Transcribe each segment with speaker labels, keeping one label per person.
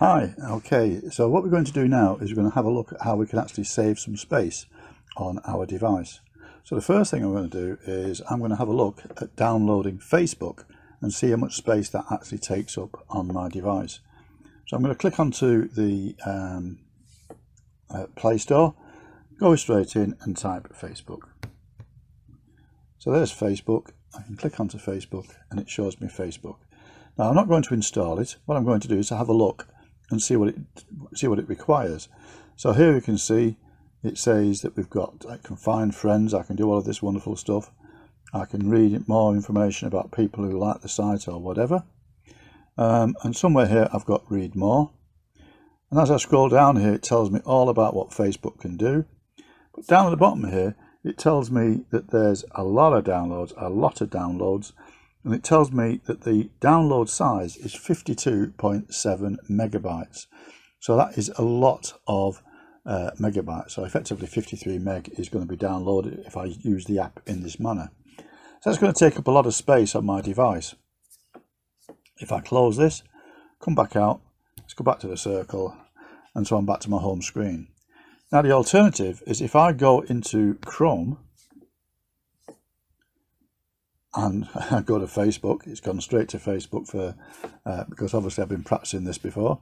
Speaker 1: Hi, okay, so what we're going to do now is we're going to have a look at how we can actually save some space on our device. So the first thing I'm going to do is I'm going to have a look at downloading Facebook and see how much space that actually takes up on my device. So I'm going to click onto the Play Store, go straight in and type Facebook. So there's Facebook. I can click onto Facebook and it shows me Facebook. Now I'm not going to install it. What I'm going to do is to have a look and see what it requires. So here you can see it says that I can find friends, I can do all of this wonderful stuff, I can read more information about people who like the site or whatever, and somewhere here I've got read more, and as I scroll down here it tells me all about what Facebook can do. But down at the bottom here it tells me that there's a lot of downloads, and it tells me that the download size is 52.7 megabytes. So that is a lot of megabytes. So effectively 53 meg is going to be downloaded if I use the app in this manner. So that's going to take up a lot of space on my device. If I close this, come back out, let's go back to the circle, and so I'm back to my home screen. Now the alternative is if I go into Chrome and I go to Facebook, it's gone straight to Facebook because obviously I've been practicing this before.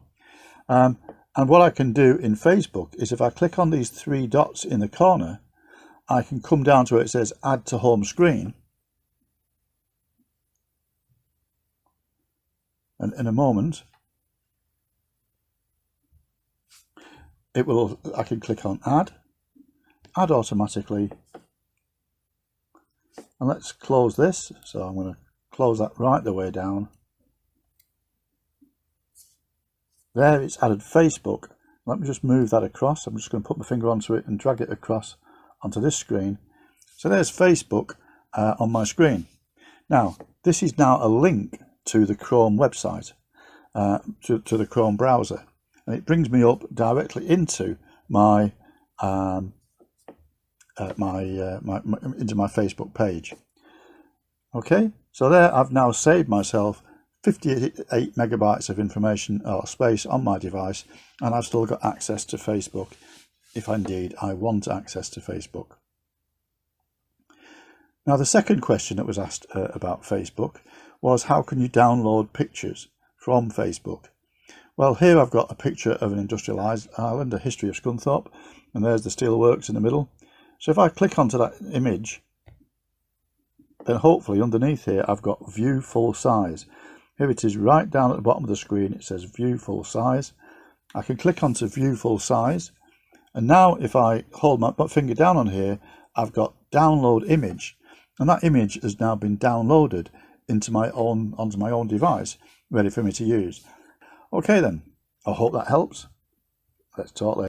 Speaker 1: And what I can do in Facebook is if I click on these three dots in the corner, I can come down to where it says add to home screen. And in a moment, I can click on add automatically. And let's close this. So I'm going to close that right the way down. There, it's added Facebook. Let me just move that across. I'm just going to put my finger onto it and drag it across onto this screen. So there's Facebook on my screen. Now, this is now a link to the Chrome website, to the Chrome browser. And it brings me up directly into my into my Facebook page. Okay, so there I've now saved myself 58 megabytes of information or space on my device, and I've still got access to Facebook if indeed I want access to Facebook. Now the second question that was asked about Facebook was how can you download pictures from Facebook? Well, here I've got a picture of an industrialised island, a history of Scunthorpe, and there's the steelworks in the middle. So if I click onto that image, then hopefully underneath here I've got view full size. Here it is right down at the bottom of the screen, it says view full size. I can click onto view full size, and now if I hold my finger down on here, I've got download image, and that image has now been downloaded onto my own device, ready for me to use. Okay then, I hope that helps. Let's talk later.